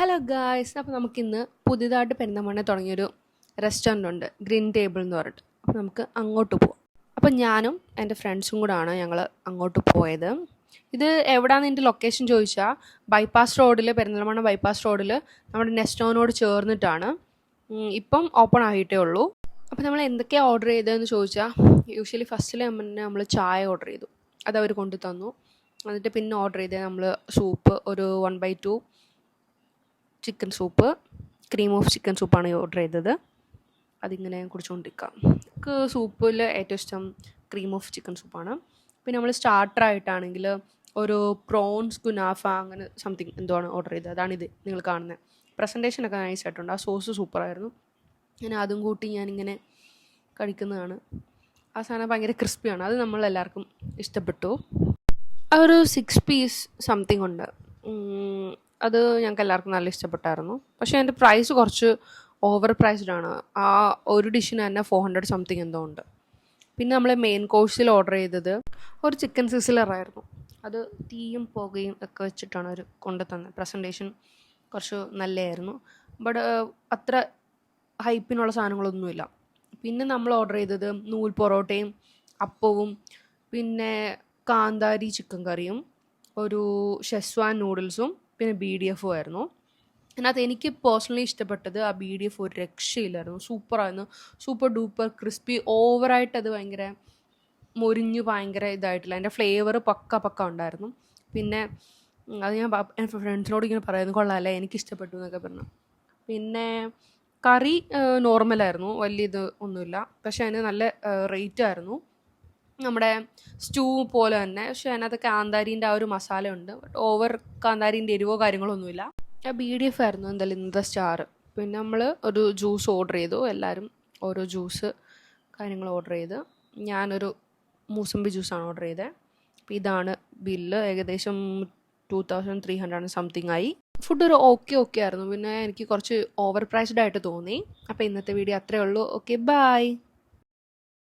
Hello guys, അപ്പോൾ നമുക്കിന്ന് പുതിയതായിട്ട് പെരിന്തൽമണ്ണ തുടങ്ങിയൊരു റെസ്റ്റോറൻ്റ് ഉണ്ട്, ഗ്രീൻ ടേബിൾ എന്ന് പറഞ്ഞിട്ട്. അപ്പോൾ നമുക്ക് അങ്ങോട്ട് പോവാം. അപ്പോൾ ഞാനും എൻ്റെ ഫ്രണ്ട്സും കൂടാണ് ഞങ്ങൾ അങ്ങോട്ട് പോയത്. ഇത് എവിടെയാണെന്ന് എൻ്റെ ലൊക്കേഷൻ ചോദിച്ചാൽ ബൈപ്പാസ് റോഡിൽ, പെരിന്തൽമണ്ണ ബൈപ്പാസ് റോഡിൽ നമ്മുടെ നെസ്റ്റോനോട് ചേർന്നിട്ടാണ്. ഇപ്പം ഓപ്പൺ ആയിട്ടേ ഉള്ളൂ. അപ്പോൾ നമ്മൾ എന്തൊക്കെയാണ് ഓർഡർ ചെയ്തതെന്ന് ചോദിച്ചാൽ യൂഷ്വലി ഫസ്റ്റിൽ നമ്മൾ ചായ ഓർഡർ ചെയ്തു, അതവർ കൊണ്ടു തന്നു. എന്നിട്ട് പിന്നെ ഓർഡർ ചെയ്തത് നമ്മൾ സൂപ്പ്, ഒരു 1/2 chicken soup, cream of chicken സൂപ്പാണ് ഓർഡർ ചെയ്തത്. അതിങ്ങനെ കുടിച്ചുകൊണ്ടിരിക്കാം. എനിക്ക് സൂപ്പിൽ ഏറ്റവും ഇഷ്ടം ക്രീം ഓഫ് ചിക്കൻ സൂപ്പാണ്. പിന്നെ നമ്മൾ സ്റ്റാർട്ടറായിട്ടാണെങ്കിൽ ഒരു പ്രോൺസ് കുനാഫ അങ്ങനെ സംതിങ് എന്തോ ആണ് ഓർഡർ ചെയ്തത്. അതാണിത് നിങ്ങൾ കാണുന്നത്. പ്രസൻറ്റേഷനൊക്കെ നൈസ് ആയിട്ടുണ്ട്. ആ സോസ് സൂപ്പറായിരുന്നു. ഞാൻ അതും കൂട്ടി ഞാനിങ്ങനെ കഴിക്കുന്നതാണ്. ആ സാധനം ഭയങ്കര ക്രിസ്പിയാണ്. അത് നമ്മളെല്ലാവർക്കും ഇഷ്ടപ്പെട്ടു. ആ ഒരു 6 പീസ് സംതിങ് ഉണ്ട്. അത് ഞങ്ങൾക്ക് എല്ലാവർക്കും നല്ല ഇഷ്ടപ്പെട്ടായിരുന്നു. പക്ഷേ അതിൻ്റെ പ്രൈസ് കുറച്ച് ഓവർ പ്രൈസ്ഡ് ആണ്. ആ ഒരു ഡിഷിന് തന്നെ 400 സംതിങ് എന്തോ ഉണ്ട്. പിന്നെ നമ്മൾ മെയിൻ കോഴ്സിൽ ഓർഡർ ചെയ്തത് ഒരു ചിക്കൻ സിസിലറായിരുന്നു. അത് തീയും പുകയും ഒക്കെ വെച്ചിട്ടാണ് അവർ കൊണ്ടു തന്നത്. പ്രസൻറ്റേഷൻ കുറച്ച് നല്ലതായിരുന്നു. ബട്ട് അത്ര ഹൈപ്പിനുള്ള സാധനങ്ങളൊന്നുമില്ല. പിന്നെ നമ്മൾ ഓർഡർ ചെയ്തത് നൂൽ പൊറോട്ടയും അപ്പവും പിന്നെ കാന്താരി ചിക്കൻ കറിയും ഒരു ഷെസ്വാൻ നൂഡിൽസും പിന്നെ BDF ആയിരുന്നു. അതിനകത്ത് എനിക്ക് പേഴ്സണലി ഇഷ്ടപ്പെട്ടത് ആ BDF ഒരു രക്ഷയില്ലായിരുന്നു. സൂപ്പറായിരുന്നു. Super duper crispy. ഓവറായിട്ട് അത് ഭയങ്കര മൊരിഞ്ഞ് ഭയങ്കര ഇതായിട്ടില്ല. അതിൻ്റെ ഫ്ലേവർ പക്ക ഉണ്ടായിരുന്നു. പിന്നെ അത് ഞാൻ എൻ്റെ ഫ്രണ്ട്സിനോട് ഇങ്ങനെ പറയുന്നത് കൊള്ളാമല്ലേ, എനിക്കിഷ്ടപ്പെട്ടു എന്നൊക്കെ പറഞ്ഞു. പിന്നെ കറി നോർമലായിരുന്നു, വലിയ ഇത് ഒന്നുമില്ല. പക്ഷേ അതിന് നല്ല റേറ്റ് ആയിരുന്നു. നമ്മുടെ സ്റ്റൂ പോലെ തന്നെ. പക്ഷേ അതിനകത്ത് കാന്താരീൻ്റെ ആ ഒരു മസാല ഉണ്ട്. ബട്ട് ഓവർ കാന്താരീൻ്റെ എരിവോ കാര്യങ്ങളൊന്നുമില്ല. BDF ആയിരുന്നു എന്തായാലും ഇന്നത്തെ സ്റ്റാർ. പിന്നെ നമ്മൾ ഒരു ജ്യൂസ് ഓർഡർ ചെയ്തു. എല്ലാവരും ഓരോ ജ്യൂസ് കാര്യങ്ങൾ ഓർഡർ ചെയ്ത്. ഞാനൊരു മൂസമ്പി ജ്യൂസാണ് ഓർഡർ ചെയ്തത്. അപ്പോൾ ഇതാണ് ബില്ല്. ഏകദേശം 2300 സംതിങ് ആയി. ഫുഡ് ഒരു ഓക്കെ ആയിരുന്നു. പിന്നെ എനിക്ക് കുറച്ച് ഓവർ പ്രൈസ്ഡ് ആയിട്ട് തോന്നി. അപ്പോൾ ഇന്നത്തെ വീഡിയോ അത്രയേ ഉള്ളൂ. Okay, by.